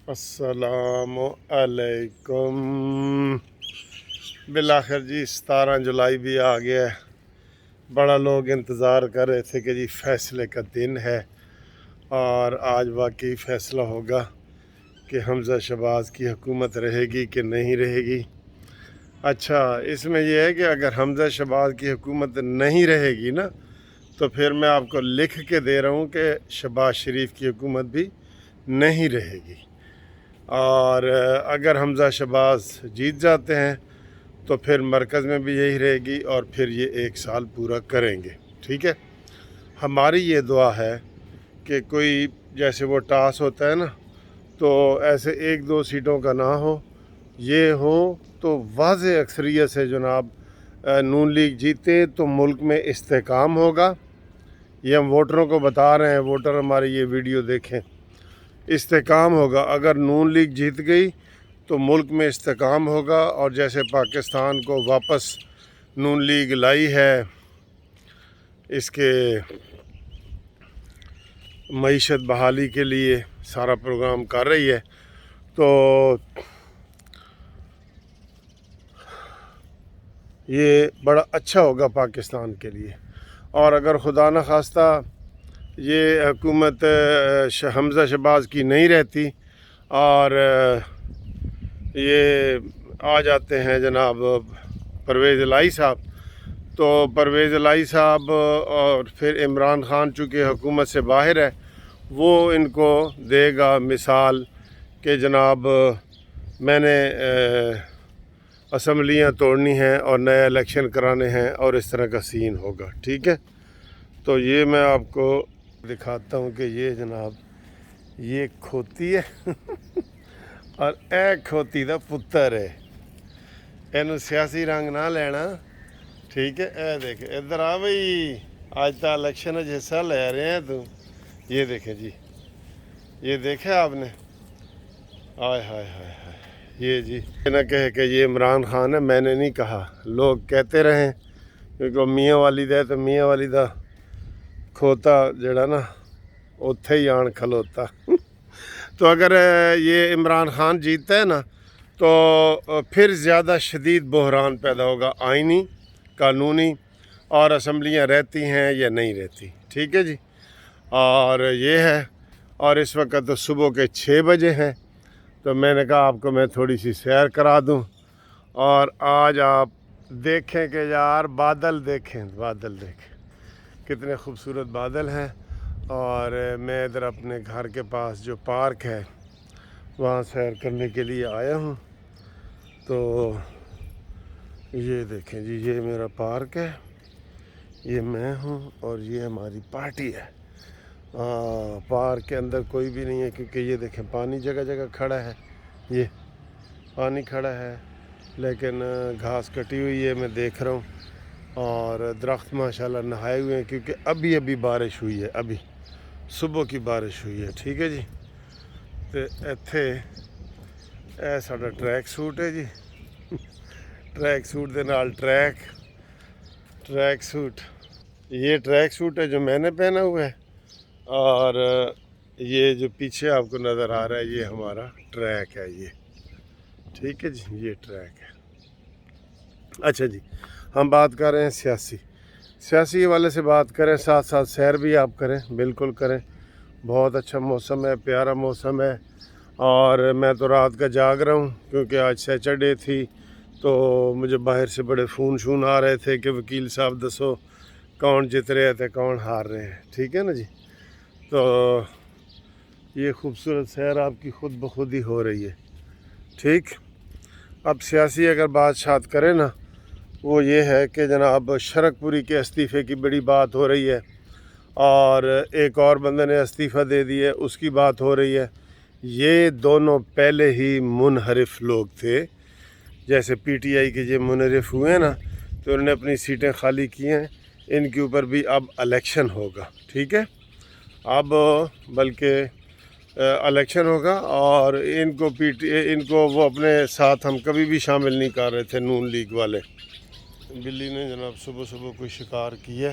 السلام علیکم۔ بالآخر جی 17 جولائی بھی آ گیا ہے۔ بڑا لوگ انتظار کر رہے تھے کہ جی فیصلے کا دن ہے، اور آج واقعی فیصلہ ہوگا کہ حمزہ شہباز کی حکومت رہے گی کہ نہیں رہے گی۔ اچھا، اس میں یہ ہے کہ اگر حمزہ شہباز کی حکومت نہیں رہے گی نا، تو پھر میں آپ کو لکھ کے دے رہا ہوں کہ شہباز شریف کی حکومت بھی نہیں رہے گی، اور اگر حمزہ شہباز جیت جاتے ہیں تو پھر مرکز میں بھی یہی رہے گی، اور پھر یہ 1 سال پورا کریں گے۔ ٹھیک ہے، ہماری یہ دعا ہے کہ کوئی جیسے وہ ٹاس ہوتا ہے نا، تو ایسے 1-2 سیٹوں کا نہ ہو، یہ ہو تو واضح اکثریت سے جناب نون لیگ جیتے تو ملک میں استحکام ہوگا۔ یہ ہم ووٹروں کو بتا رہے ہیں، ووٹر ہماری یہ ویڈیو دیکھیں، استحکام ہوگا۔ اگر نون لیگ جیت گئی تو ملک میں استحکام ہوگا، اور جیسے پاکستان کو واپس نون لیگ لائی ہے، اس کے معیشت بحالی کے لیے سارا پروگرام کر رہی ہے، تو یہ بڑا اچھا ہوگا پاکستان کے لیے۔ اور اگر خدا نخواستہ یہ حکومت حمزہ شہباز کی نہیں رہتی اور یہ آ جاتے ہیں جناب پرویز الہی صاحب، تو پرویز الہی صاحب اور پھر عمران خان چونکہ حکومت سے باہر ہے، وہ ان کو دے گا مثال کہ جناب میں نے اسمبلیاں توڑنی ہیں اور نئے الیکشن کرانے ہیں، اور اس طرح کا سین ہوگا۔ ٹھیک ہے، تو یہ میں آپ کو دکھاتا ہوں کہ یہ جناب یہ کھوتی ہے اور اے کھوتی دا پتر ہے، اینو سیاسی رنگ نہ لینا۔ ٹھیک ہے، اے دیکھ ادھر آ بھئی، آج تا الیکشن اچ حصہ لے رہے ہیں تو یہ دیکھیں جی، یہ دیکھا آپ نے، آئے ہائے ہائے ہائے، یہ جی نہ کہے کہ یہ عمران خان ہے، میں نے نہیں کہا، لوگ کہتے رہیں، کیونکہ میاں والی دا تو میاں والی دا کھوتا جڑا نا اتھے ہی آن کھلوتا۔ تو اگر یہ عمران خان جیتتا ہے نا، تو پھر زیادہ شدید بحران پیدا ہوگا، آئینی، قانونی، اور اسمبلیاں رہتی ہیں یا نہیں رہتی۔ ٹھیک ہے جی، اور یہ ہے، اور اس وقت تو صبح کے 6 بجے ہیں، تو میں نے کہا آپ کو میں تھوڑی سی سیر کرا دوں، اور آج آپ دیکھیں کہ یار بادل دیکھیں، بادل دیکھیں کتنے خوبصورت بادل ہیں، اور میں ادھر اپنے گھر کے پاس جو پارک ہے وہاں سیر کرنے کے لیے آیا ہوں۔ تو یہ دیکھیں جی، یہ میرا پارک ہے، یہ میں ہوں، اور یہ ہماری پارٹی ہے۔ پارک کے اندر کوئی بھی نہیں ہے، کیونکہ یہ دیکھیں پانی جگہ جگہ کھڑا ہے، یہ پانی کھڑا ہے، لیکن گھاس کٹی ہوئی ہے میں دیکھ رہا ہوں، اور درخت ماشاءاللہ نہائے ہوئے ہیں، کیونکہ ابھی بارش ہوئی ہے، ابھی صبح کی بارش ہوئی ہے۔ ٹھیک ہے جی، تو ایتھے اے ساڈا ٹریک سوٹ ہے جی، ٹریک سوٹ دے نال ٹریک سوٹ، یہ ٹریک سوٹ ہے جو میں نے پہنا ہوا ہے، اور یہ جو پیچھے آپ کو نظر آ رہا ہے یہ ہمارا ٹریک ہے یہ۔ ٹھیک ہے جی، یہ ٹریک ہے۔ اچھا جی، ہم بات کر رہے ہیں سیاسی حوالے سے بات کریں، ساتھ ساتھ سیر بھی آپ کریں، بالکل کریں، بہت اچھا موسم ہے، پیارا موسم ہے، اور میں تو رات کا جاگ رہا ہوں، کیونکہ آج سیچرڈے تھی، تو مجھے باہر سے بڑے فون آ رہے تھے کہ وکیل صاحب دسو کون جیت رہے تھے کون ہار رہے ہیں۔ ٹھیک ہے نا جی، تو یہ خوبصورت سیر آپ کی خود بخود ہی ہو رہی ہے۔ ٹھیک، اب سیاسی اگر بات کریں نا، وہ یہ ہے کہ جناب شرک پوری کے استعفے کی بڑی بات ہو رہی ہے، اور ایک اور بندے نے استعفیٰ دے دی ہے، اس کی بات ہو رہی ہے۔ یہ دونوں پہلے ہی منحرف لوگ تھے، جیسے پی ٹی آئی کے جو منحرف ہوئے ہیں نا، تو انہوں نے اپنی سیٹیں خالی کی ہیں، ان کے اوپر بھی اب الیکشن ہوگا۔ ٹھیک ہے، اب بلکہ الیکشن ہوگا، اور ان کو وہ اپنے ساتھ ہم کبھی بھی شامل نہیں کر رہے تھے نون لیگ والے۔ بلی نے جناب صبح کوئی شکار کیا،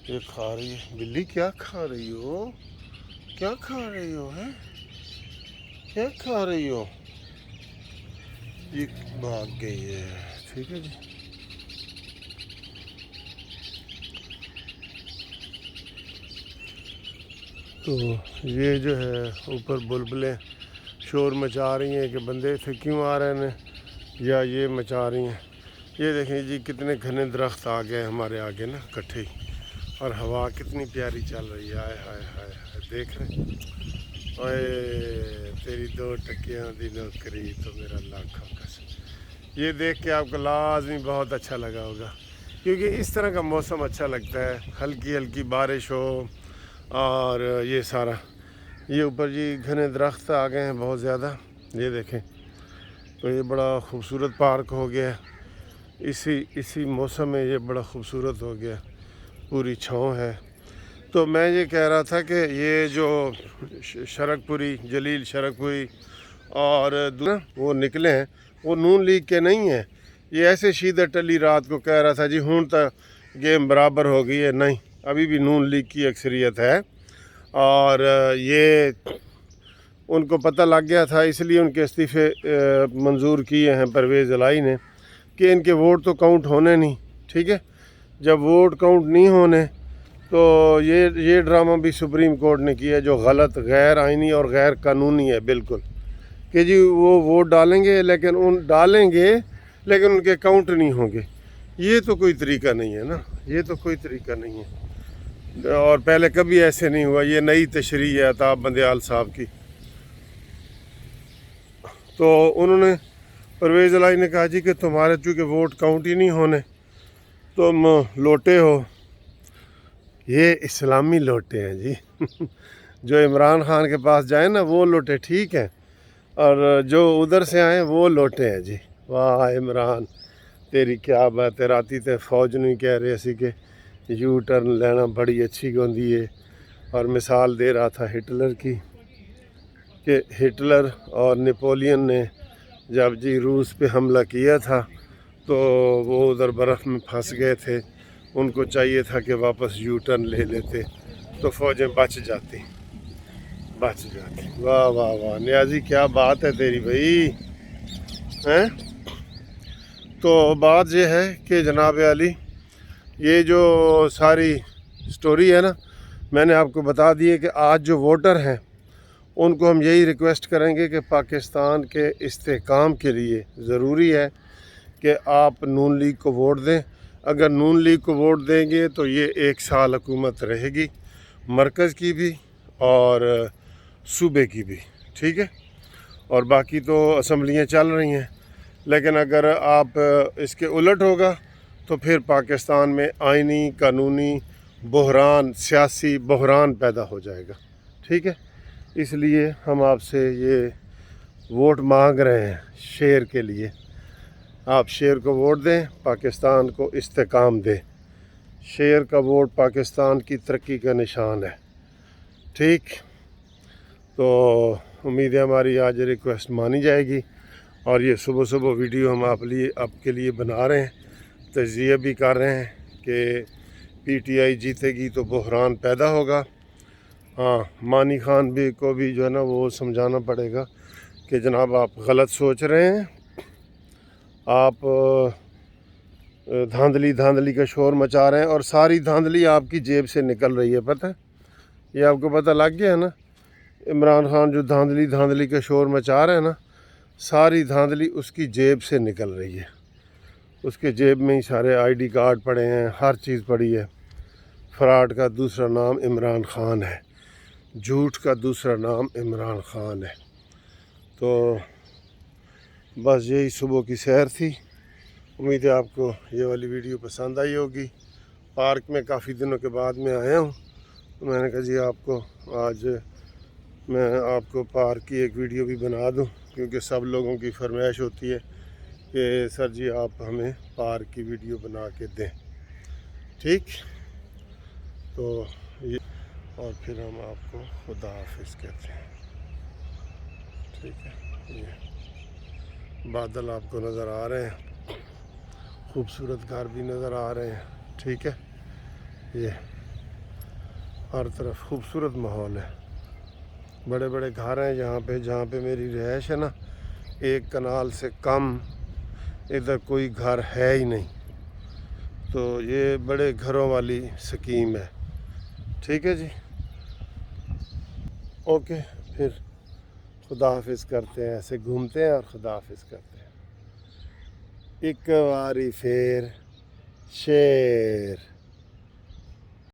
یہ کھا رہی ہے بلی، کیا کھا رہی ہو، کیا کھا رہی ہو ہے؟ کیا کھا رہی ہو؟ یہ بھاگ گئی ہے. ٹھیک ہے جی. تو یہ جو ہے اوپر بلبلیں شور مچا رہی ہیں کہ بندے سے کیوں آ رہے ہیں یا یہ مچا رہی ہیں. یہ دیکھیں جی کتنے گھنے درخت آ گئے ہمارے آگے نا کٹھے ہی, اور ہوا کتنی پیاری چل رہی ہے. ہائے ہائے ہائے ہائے, دیکھ رہے ہیں. اوئے تیری 2 ٹکیاں دی نوکری تو میرا لاکھوں قسم. یہ دیکھ کے آپ کو لازمی بہت اچھا لگا ہوگا, کیونکہ اس طرح کا موسم اچھا لگتا ہے. ہلکی ہلکی بارش ہو اور یہ سارا. یہ اوپر جی گھنے درخت آ گئے ہیں بہت زیادہ, یہ دیکھیں. تو یہ بڑا خوبصورت پارک ہو گیا. اسی موسم میں یہ بڑا خوبصورت ہو گیا, پوری چھاؤں ہے. تو میں یہ کہہ رہا تھا کہ یہ جو شرک پوری, جلیل شرک پوری اور وہ نکلے ہیں, وہ نون لیگ کے نہیں ہیں. یہ ایسے شیدہ ٹلی رات کو کہہ رہا تھا جی ہوں تک گیم برابر ہو گئی ہے. نہیں, ابھی بھی نون لیگ کی اکثریت ہے, اور یہ ان کو پتہ لگ گیا تھا, اس لیے ان کے استعفے منظور کیے ہیں پرویز الہی نے, کہ ان کے ووٹ تو کاؤنٹ ہونے نہیں. ٹھیک ہے, جب ووٹ کاؤنٹ نہیں ہونے تو یہ ڈرامہ بھی سپریم کورٹ نے کیا, جو غلط, غیر آئینی اور غیر قانونی ہے بالکل. کہ جی وہ ووٹ ڈالیں گے لیکن ان کے کاؤنٹ نہیں ہوں گے. یہ تو کوئی طریقہ نہیں ہے نا, یہ تو کوئی طریقہ نہیں ہے, اور پہلے کبھی ایسے نہیں ہوا. یہ نئی تشریح ہے عطا بندیال صاحب کی. تو انہوں نے, پرویز الہی نے کہا جی کہ تمہارے چونکہ ووٹ کاؤنٹ ہی نہیں ہونے, تم لوٹے ہو. یہ اسلامی لوٹے ہیں جی. جو عمران خان کے پاس جائیں نا وہ لوٹے ٹھیک ہیں, اور جو ادھر سے آئیں وہ لوٹے ہیں جی. واہ عمران, تیری کیا بات ہے. راتی تے فوج نہیں کہہ رہے اسی کہ یو ٹرن لینا بڑی اچھی گوندی ہے, اور مثال دے رہا تھا ہٹلر کی, کہ ہٹلر اور نیپولین نے جب جی روس پہ حملہ کیا تھا تو وہ ادھر برف میں پھنس گئے تھے. ان کو چاہیے تھا کہ واپس یو ٹرن لے لیتے تو فوجیں بچ جاتی. واہ واہ واہ نیازی, کیا بات ہے تیری بھائی ہیں. تو بات یہ ہے کہ جناب علی, یہ جو ساری سٹوری ہے نا, میں نے آپ کو بتا دی ہے کہ آج جو ووٹر ہیں ان کو ہم یہی ریکویسٹ کریں گے کہ پاکستان کے استحکام کے لیے ضروری ہے کہ آپ نون لیگ کو ووٹ دیں. اگر نون لیگ کو ووٹ دیں گے تو یہ 1 سال حکومت رہے گی, مرکز کی بھی اور صوبے کی بھی. ٹھیک ہے, اور باقی تو اسمبلیاں چل رہی ہیں, لیکن اگر آپ اس کے الٹ ہوگا تو پھر پاکستان میں آئینی, قانونی بحران, سیاسی بحران پیدا ہو جائے گا. ٹھیک ہے, اس لیے ہم آپ سے یہ ووٹ مانگ رہے ہیں شیر کے لیے. آپ شیر کو ووٹ دیں, پاکستان کو استحکام دیں. شیر کا ووٹ پاکستان کی ترقی کا نشان ہے. ٹھیک, تو امید ہے ہماری آج ریکویسٹ مانی جائے گی. اور یہ صبح ویڈیو ہم آپ کے لیے بنا رہے ہیں, تجزیہ بھی کر رہے ہیں کہ پی ٹی آئی جیتے گی تو بحران پیدا ہوگا. ہاں, مانی خان کو بھی جو ہے نا وہ سمجھانا پڑے گا کہ جناب آپ غلط سوچ رہے ہیں. آپ دھاندلی کا شور مچا رہے ہیں, اور ساری دھاندلی آپ کی جیب سے نکل رہی ہے. پتہ ہے, یہ آپ کو پتہ لگ گیا ہے نا. عمران خان جو دھاندلی کا شور مچا رہے ہیں نا, ساری دھاندلی اس کی جیب سے نکل رہی ہے. اس کے جیب میں ہی سارے ID کارڈ پڑے ہیں, ہر چیز پڑی ہے. فراڈ کا دوسرا نام عمران خان ہے, جھوٹ کا دوسرا نام عمران خان ہے. تو بس یہی صبح کی سیر تھی. امید ہے آپ کو یہ والی ویڈیو پسند آئی ہوگی. پارک میں کافی دنوں کے بعد میں آیا ہوں, تو میں نے کہا جی آپ کو آج میں آپ کو پارک کی ایک ویڈیو بھی بنا دوں, کیونکہ سب لوگوں کی فرمائش ہوتی ہے کہ سر جی آپ ہمیں پارک کی ویڈیو بنا کے دیں. ٹھیک, تو یہ, اور پھر ہم آپ کو خدا حافظ کہتے ہیں. ٹھیک ہے, یہ بادل آپ کو نظر آ رہے ہیں, خوبصورت گھر بھی نظر آ رہے ہیں. ٹھیک ہے, یہ ہر طرف خوبصورت ماحول ہے. بڑے بڑے گھر ہیں یہاں پہ، جہاں پہ میری رہائش ہے نا، 1 کنال سے کم ادھر کوئی گھر ہے ہی نہیں، تو یہ بڑے گھروں والی سکیم ہے، ٹھیک ہے جی۔ اوکے، پھر خدا حافظ کرتے ہیں، ایسے گھومتے ہیں اور خدا حافظ کرتے ہیں۔ ایک واری پھر شیر۔